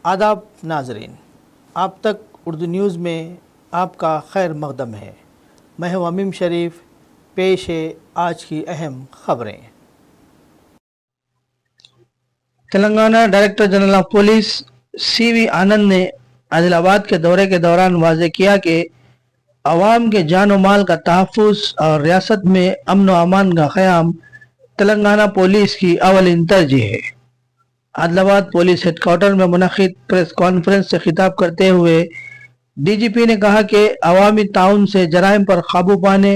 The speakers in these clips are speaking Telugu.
आदाब नाजरीन, आप तक उर्दू न्यूज़ में आपका खैर मकदम है। मैं हूं अमीम शरीफ। पेश है आज की अहम खबरें। Telangana director general of police CV आनंद ने आदिलाबाद के दौरे के दौरान वाजे किया कि अवाम के जान और माल का तहफ़्फ़ुज़ और रियासत में अमन व अमान का क़याम तेलंगाना पुलिस की अवलिन तरजीह है। आदिलाबाद पुलिस हेडक्वार्टर में मुनक़िद प्रेस कॉन्फ्रेंस से खिताब करते हुए DGP ने कहा कि अवामी ताउन से जराइम पर काबू पाने,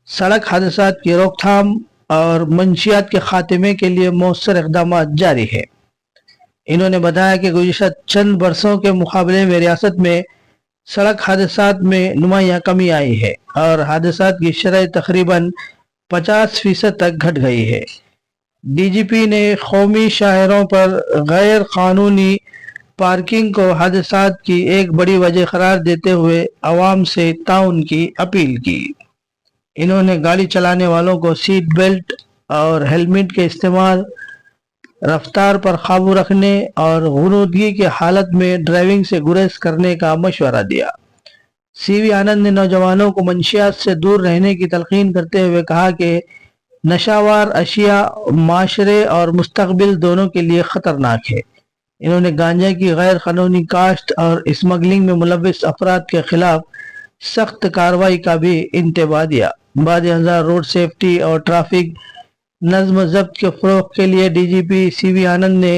सड़क हादसात की रोकथाम और मंशियात के खात्मे के लिए मौसर इक़दाम जारी है। इन्होंने बताया कि गुज़िश्ता चंद बरसों के मुकाबले में रियासत में सड़क हादसात में नुमायाँ कमी आई है और हादसात की शरह तकरीबन 50% तक घट गई है। DGP ने कौमी शाहरों पर गैर कानूनी पार्किंग को हादसात की एक बड़ी वजह करार देते हुए अवाम से ताउन की अपील की। इन्होंने गाड़ी चलाने वालों को सीट बेल्ट और हेलमेट के इस्तेमाल, रफ्तार पर काबू रखने और गुनूदगी की हालत में ड्राइविंग से गुरेज करने का मशवरा दिया। CV आनंद ने नौजवानों को मंशियात से दूर रहने की तलकीन करते हुए कहा कि नशावार अशिया माशरे और मुस्तकबिल दोनों के लिए ख़तरनाक है। इन्होंने गांजा की गैर कानूनी काश्त और स्मगलिंग में मुलव्विस अफराद के खिलाफ सख्त कार्रवाई का भी इंतबाह दिया। बाद हज़ार रोड सेफ्टी और ट्रैफिक नज़्म ज़ब्त के फ़रोग़ के लिए DGP CV आनंद ने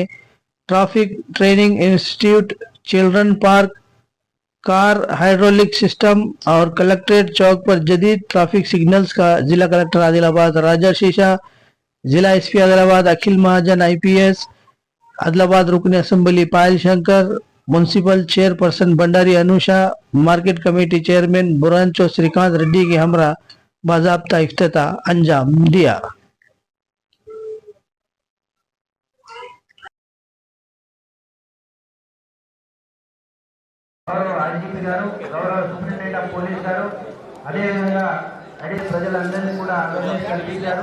traffic training institute, children park, car hydraulic system और कलेक्ट्रेट चौक पर जदीद ट्रैफिक सिग्नल्स का जिला कलेक्टर आदिलाबाद राजा शीशा, जिला SP आदिलाबाद अखिल महाजन IPS, आदिलाबाद रुकन assembly Payal Shankar, municipal chairperson Bhandari Anusha, market committee chairman Buranchu Srikanth Reddy के हमरा बाज़ाब्ता इफ्तिताह अंजाम दिया। IGP గారు, గౌరవ సూపరింటెండెంట్ ఆఫ్ పోలీస్ గారు, అదేవిధంగా ప్రజలందరినీ కూడా అవేర్నెస్ కల్పించారు.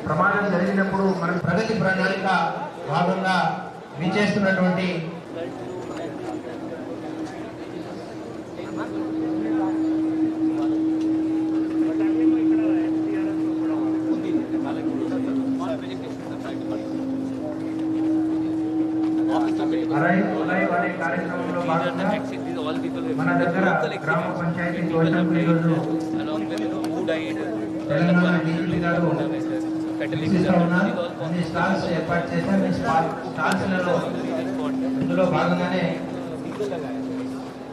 ప్రమాదం జరిగినప్పుడు మనం ప్రగతి ప్రణాళిక భాగంగా విచేస్తున్నటువంటి కార్యక్రమంలో భాగంగా మన దగ్గర గ్రామ పంచాయతీ తోటంపల్లి రోజు తెలంగాణ DGP గారు అన్ని స్టాల్స్ ఏర్పాటు చేశారు. స్టాల్స్లలో ఇందులో భాగంగానే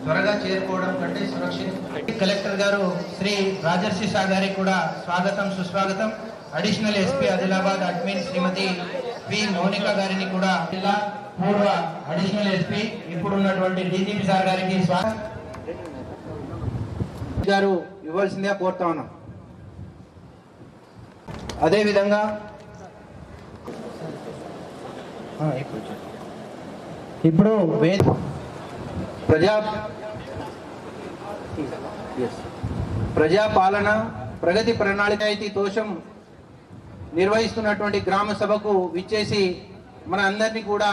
త్వరగా చేరుకోవడం కంటే సురక్షిత కలెక్టర్ గారు శ్రీ రాజర్షి షా గారికి కూడా స్వాగతం సుస్వాగతం. అడిషనల్ SP ఆదిలాబాద్ అడ్మిన్ శ్రీమతి P మౌనిక గారిని కూడా జిల్లా పూర్వ అడిషనల్ SP ఇప్పుడున్నటువంటి DGP సార్ గారికి స్వాగతం గారు ఇవ్వాల్సిందిగా కోరుతా ఉన్నాం. అదేవిధంగా ఇప్పుడు ప్రజాపాలన ప్రగతి ప్రణాళిక తోషం నిర్వహిస్తున్నటువంటి గ్రామ సభకు విచ్చేసి మన అందరినీ కూడా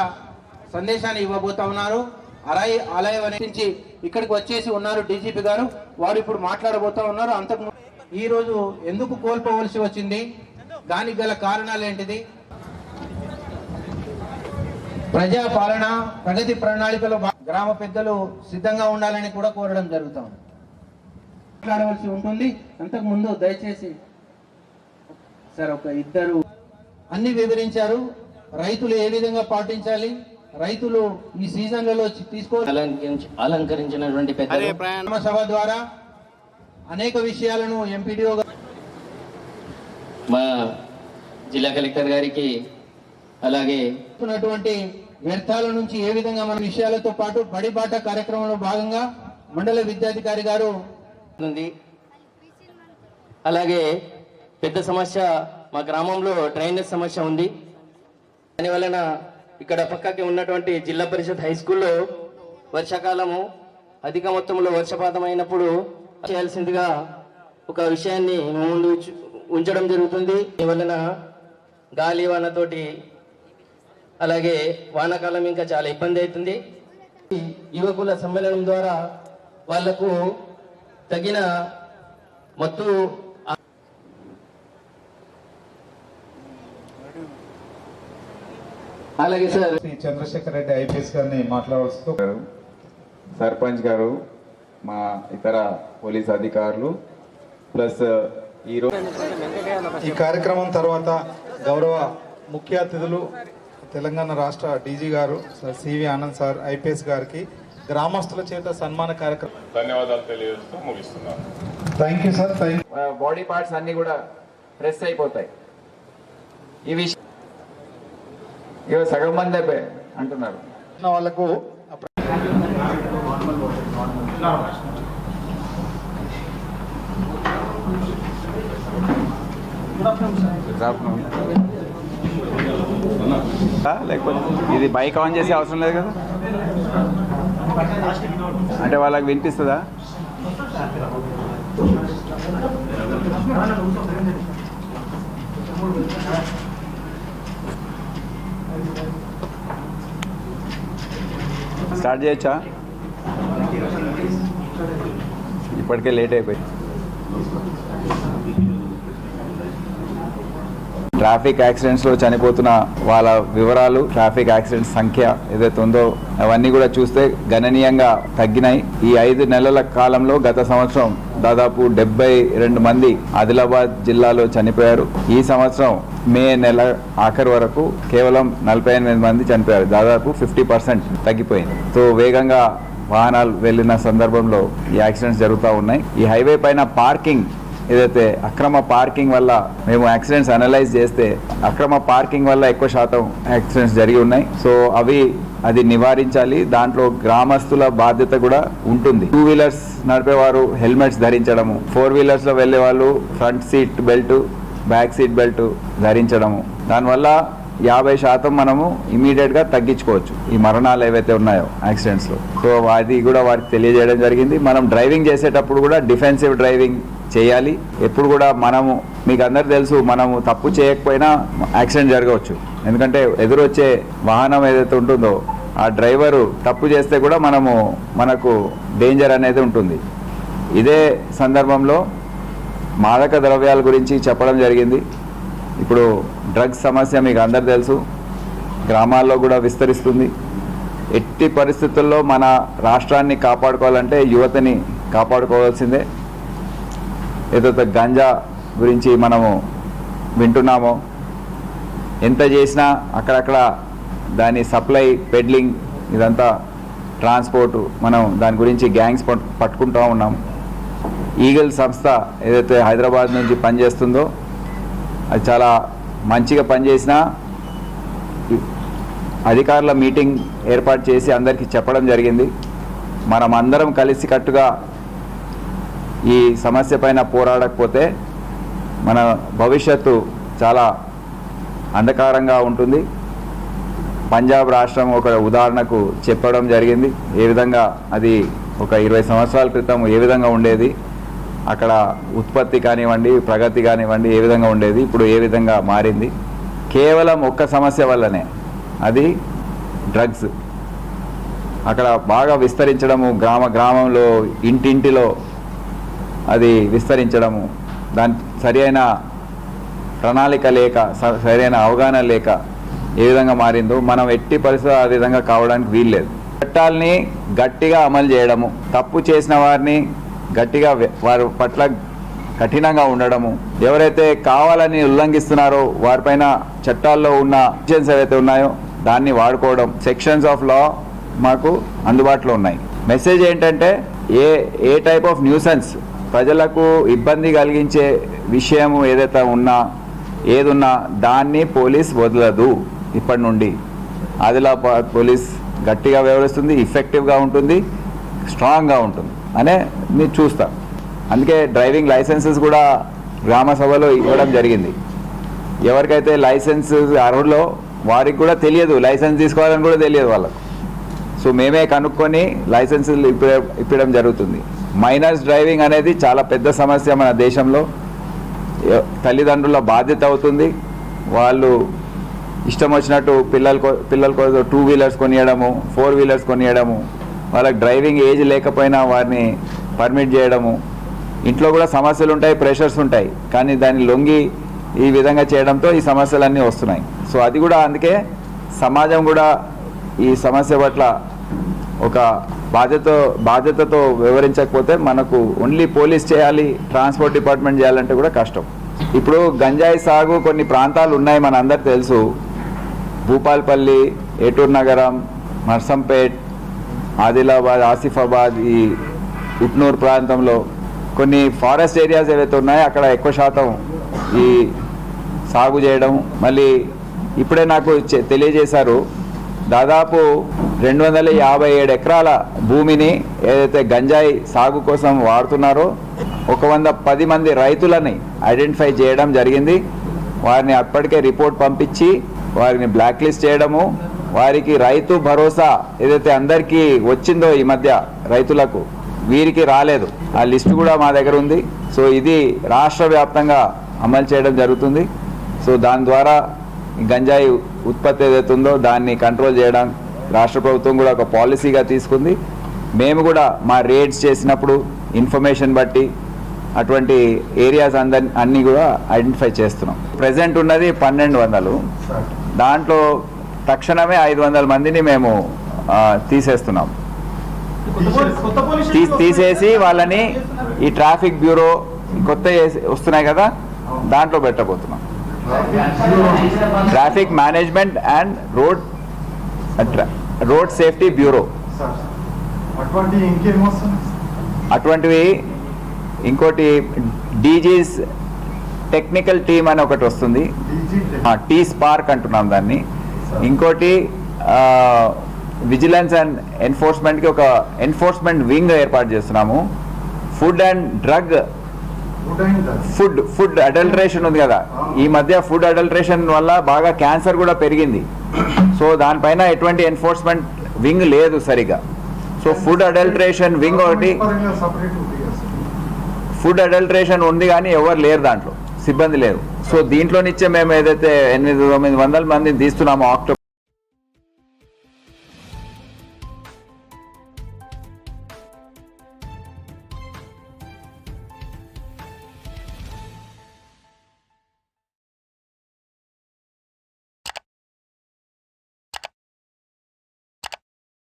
సందేశాన్ని ఇవ్వబోతా ఉన్నారు. ఆలయం నుంచి ఇక్కడికి వచ్చేసి ఉన్నారు DGP గారు. వారు ఇప్పుడు మాట్లాడబోతా ఉన్నారు. అంతకు ఈ రోజు ఎందుకు కోల్పోవలసి వచ్చింది, దానికి గల కారణాలు ఏంటిది, ప్రజా పాలన ప్రగతి ప్రణాళికలో గ్రామ పెద్దలు సిద్ధంగా ఉండాలని కూడా కోరడం జరుగుతుంది. మాట్లాడవలసి ఉంటుంది. అంతకు ముందు దయచేసి సార్ ఒక ఇద్దరు అన్ని వివరించారు. రైతులు ఏ విధంగా పాటించాలి, రైతులు ఈ సీజన్లలో అలంకరించినటువంటి పెద్ద సభ ద్వారా అనేక విషయాలను MPDO మా జిల్లా కలెక్టర్ గారికి అలాగే వ్యర్థాల నుంచి ఏ విధంగా మన విషయాలతో పాటు బడిబాట కార్యక్రమంలో భాగంగా మండల విద్యాధికారి గారు ఉంది. అలాగే పెద్ద సమస్య మా గ్రామంలో డ్రైనేజ్ సమస్య ఉంది. దానివలన ఇక్కడ పక్కకి ఉన్నటువంటి జిల్లా పరిషత్ హై స్కూల్లో వర్షాకాలము అధిక మొత్తంలో వర్షపాతం అయినప్పుడు చేయాల్సిందిగా ఒక విషయాన్ని ముందు ఉంచడం జరుగుతుంది. దీనివలన గాలి వానతోటి అలాగే వానాకాలం ఇంకా చాలా ఇబ్బంది అవుతుంది. యువకుల సమ్మేళనం ద్వారా వాళ్లకు తగిన మత్తు అలాగే సార్ శ్రీ చంద్రశేఖర్ రెడ్డి ఐపీఎస్ గారిని మాట్లాడవలసి సర్పంచ్ గారు, మా ఇతర పోలీస్ అధికారులు, ప్లస్ ఈ కార్యక్రమం తర్వాత గౌరవ ముఖ్య అతిథులు తెలంగాణ రాష్ట్ర డీజీ గారు సివి ఆనంద్ సార్ ఐపీఎస్ గారికి గ్రామస్తుల చేత సన్మాన కార్యక్రమం ధన్యవాదాలు తెలియజేస్తూ ముగిస్తున్నాను. Thank you sir. Body parts అన్ని కూడా ప్రెస్ అయిపోతాయి. ఈ విషయం ఇక సగం మంది అంటున్నారు. వాళ్ళకు లేకపోతే ఇది బైక్ ఆన్ చేసే అవసరం లేదు కదా, అంటే వాళ్ళకి వినిపిస్తుందా? స్టార్ట్ చేయొచ్చా? ఇప్పటికే లేట్ అయిపోయి. ట్రాఫిక్ యాక్సిడెంట్స్లో చనిపోతున్న వాళ్ళ వివరాలు, ట్రాఫిక్ యాక్సిడెంట్స్ సంఖ్య ఏదైతే ఉందో అవన్నీ కూడా చూస్తే గణనీయంగా తగ్గినాయి. ఈ 5 నెలల కాలంలో గత సంవత్సరం దాదాపు 72 మంది ఆదిలాబాద్ జిల్లాలో చనిపోయారు. ఈ సంవత్సరం మే నెల ఆఖరి వరకు కేవలం 48 మంది చనిపోయారు. దాదాపు 50% తగ్గిపోయింది. సో వేగంగా వాహనాలు వెళ్ళిన సందర్భంలో ఈ యాక్సిడెంట్స్ జరుగుతూ ఉన్నాయి. ఈ హైవే పైన పార్కింగ్ ఏదైతే అక్రమ పార్కింగ్ వల్ల మేము యాక్సిడెంట్స్ అనలైజ్ చేస్తే అక్రమ పార్కింగ్ వల్ల ఎక్కువ శాతం యాక్సిడెంట్స్ జరిగి ఉన్నాయి. సో అది నివారించాలి. దాంట్లో గ్రామస్తుల బాధ్యత కూడా ఉంటుంది. 2 వీలర్స్ నడిపేవారు హెల్మెట్స్ ధరించడము, 4 వీలర్స్లో వెళ్ళే వాళ్ళు front seat belt, back seat belt ధరించడము. దానివల్ల 50% మనము ఇమీడియట్గా తగ్గించుకోవచ్చు ఈ మరణాలు ఏవైతే ఉన్నాయో యాక్సిడెంట్స్లో. సో అది కూడా వారికి తెలియజేయడం జరిగింది. మనం డ్రైవింగ్ చేసేటప్పుడు కూడా డిఫెన్సివ్ డ్రైవింగ్ చేయాలి. ఎప్పుడు కూడా మనము, మీకు అందరు తెలుసు, మనము తప్పు చేయకపోయినా యాక్సిడెంట్ జరగవచ్చు. ఎందుకంటే ఎదురొచ్చే వాహనం ఏదైతే ఉంటుందో ఆ డ్రైవరు తప్పు చేస్తే కూడా మనకు డేంజర్ అనేది ఉంటుంది. ఇదే సందర్భంలో మాదక ద్రవ్యాల గురించి చెప్పడం జరిగింది. ఇప్పుడు డ్రగ్స్ సమస్య మీకు అందరు తెలుసు, గ్రామాల్లో కూడా విస్తరిస్తుంది. ఎట్టి పరిస్థితుల్లో మన రాష్ట్రాన్ని కాపాడుకోవాలంటే యువతని కాపాడుకోవాల్సిందే. ఏదైతే గంజా గురించి మనము వింటున్నామో, ఎంత చేసినా అక్కడక్కడ దాని సప్లై, పెడ్లింగ్, ఇదంతా ట్రాన్స్పోర్టు, మనం దాని గురించి గ్యాంగ్స్ పట్టుకుంటూ ఉన్నాం. ఈగల్ సంస్థ ఏదైతే హైదరాబాద్ నుంచి పనిచేస్తుందో అది చాలా మంచిగా పనిచేసిన అధికారుల మీటింగ్ ఏర్పాటు చేసి అందరికీ చెప్పడం జరిగింది. మనం అందరం కలిసికట్టుగా ఈ సమస్య పైన పోరాడకపోతే మన భవిష్యత్తు చాలా అంధకారంగా ఉంటుంది. పంజాబ్ రాష్ట్రం ఒక ఉదాహరణకు చెప్పడం జరిగింది. ఏ విధంగా అది ఒక 20 సంవత్సరాల క్రితం ఏ విధంగా ఉండేది, అక్కడ ఉత్పత్తి కానివ్వండి, ప్రగతి కానివ్వండి ఏ విధంగా ఉండేది, ఇప్పుడు ఏ విధంగా మారింది. కేవలం ఒక్క సమస్య వల్లనే, అది డ్రగ్స్. అక్కడ బాగా విస్తరించడము, గ్రామంలో ఇంటింటిలో అది విస్తరించడము, దాని సరైన ప్రణాళిక లేక, సరైన అవగాహన లేక ఏ విధంగా మారిందో మనం ఎట్టి పరిస్థితుల్లో ఆ విధంగా కావడానికి వీల్లేదు. చట్టాలని గట్టిగా అమలు చేయడము, తప్పు చేసిన వారిని గట్టిగా వారి పట్ల కఠినంగా ఉండడము, ఎవరైతే కావాలని ఉల్లంఘిస్తున్నారో వారిపైన చట్టాల్లో ఉన్న సెక్షన్స్ ఏవైతే ఉన్నాయో దాన్ని వాడుకోవడం. సెక్షన్స్ ఆఫ్ లా మాకు అందుబాటులో ఉన్నాయి. మెసేజ్ ఏంటంటే ఏ టైప్ ఆఫ్ న్యూసెన్స్, ప్రజలకు ఇబ్బంది కలిగించే విషయం ఏదైతే ఏదున్నా దాన్ని పోలీస్ వదలదు. ఇప్పటి నుండి ఆదిలాబాద్ పోలీస్ గట్టిగా వ్యవహరిస్తుంది, ఎఫెక్టివ్గా ఉంటుంది, స్ట్రాంగ్గా ఉంటుంది అనే మీరు చూస్తా. అందుకే డ్రైవింగ్ లైసెన్సెస్ కూడా గ్రామ సభలో ఇవ్వడం జరిగింది. ఎవరికైతే లైసెన్స్ అర్హులో వారికి కూడా తెలియదు, లైసెన్స్ తీసుకోవాలని కూడా తెలియదు వాళ్ళకు. సో మేమే కనుక్కొని లైసెన్సులు ఇప్పడం జరుగుతుంది. మైనర్స్ డ్రైవింగ్ అనేది చాలా పెద్ద సమస్య మన దేశంలో. తల్లిదండ్రుల బాధ్యత అవుతుంది. వాళ్ళు ఇష్టం వచ్చినట్టు పిల్లలకు 2 వీలర్స్ కొనియడము, 4 వీలర్స్ కొనియడము, వాళ్ళకి డ్రైవింగ్ ఏజ్ లేకపోయినా వారిని పర్మిట్ చేయడము. ఇంట్లో కూడా సమస్యలు ఉంటాయి, ప్రెషర్స్ ఉంటాయి, కానీ దాన్ని లొంగి ఈ విధంగా చేయడంతో ఈ సమస్యలన్నీ వస్తున్నాయి. సో అది కూడా అందుకే సమాజం కూడా ఈ సమస్య పట్ల ఒక బాధ్యతతో వివరించకపోతే మనకు ఓన్లీ పోలీస్ చేయాలి, ట్రాన్స్పోర్ట్ డిపార్ట్మెంట్ చేయాలంటే కూడా కష్టం. ఇప్పుడు గంజాయి సాగు కొన్ని ప్రాంతాలు ఉన్నాయి, మన అందరికి తెలుసు. భూపాల్పల్లి, ఏటూరు నగరం, నర్సంపేట్, ఆదిలాబాద్, ఆసిఫాబాద్, ఈ ఉట్నూరు ప్రాంతంలో కొన్ని ఫారెస్ట్ ఏరియాస్ ఏవైతే ఉన్నాయో అక్కడ ఎక్కువ శాతం ఈ సాగు చేయడం. మళ్ళీ ఇప్పుడే నాకు తెలియజేశారు, దాదాపు 257 ఎకరాల భూమిని ఏదైతే గంజాయి సాగు కోసం వాడుతున్నారో 110 మంది రైతులని ఐడెంటిఫై చేయడం జరిగింది. వారిని అప్పటికే రిపోర్ట్ పంపించి వారిని బ్లాక్ లిస్ట్ చేయడము, వారికి రైతు భరోసా ఏదైతే అందరికీ వచ్చిందో ఈ మధ్య రైతులకు, వీరికి రాలేదు. ఆ లిస్టు కూడా మా దగ్గర ఉంది. సో ఇది రాష్ట్ర వ్యాప్తంగా అమలు చేయడం జరుగుతుంది. సో దాని ద్వారా గంజాయి ఉత్పత్తి ఏదైతే ఉందో దాన్ని కంట్రోల్ చేయడం రాష్ట్ర ప్రభుత్వం కూడా ఒక పాలసీగా తీసుకుంది. మేము కూడా మా రేడ్స్ చేసినప్పుడు ఇన్ఫర్మేషన్ బట్టి అటువంటి ఏరియాస్ అన్నీ కూడా ఐడెంటిఫై చేస్తున్నాం. ప్రజెంట్ ఉన్నది 1200, దాంట్లో తక్షణమే 500 మందిని మేము తీసేస్తున్నాం. తీసేసి వాళ్ళని ఈ ట్రాఫిక్ బ్యూరో కొత్త వస్తున్నాయి కదా దాంట్లో పెట్టబోతున్నాం. Traffic management and road safety bureau. అటువంటివి ఇంకోటి డీజీస్ టెక్నికల్ టీమ్ అని ఒకటి వస్తుంది, టీ స్పార్క్ అంటున్నాం దాన్ని. ఇంకోటి విజిలెన్స్ అండ్ ఎన్ఫోర్స్మెంట్కి ఒక ఎన్ఫోర్స్మెంట్ వింగ్ ఏర్పాటు చేస్తున్నాము. Food and drug food adulteration ఉంది కదా, ఈ మధ్య ఫుడ్ అడల్టరేషన్ వల్ల బాగా క్యాన్సర్ కూడా పెరిగింది. సో దానిపైన ఎటువంటి ఎన్ఫోర్స్మెంట్ వింగ్ లేదు సరిగా. సో ఫుడ్ అడల్టరేషన్ వింగ్ ఒకటి, ఫుడ్ అడల్టరేషన్ ఉంది కానీ ఎవరు లేరు దాంట్లో, సిబ్బంది లేరు. సో దీంట్లో నుంచే మేము ఏదైతే 800-900 మందిని తీస్తున్నామో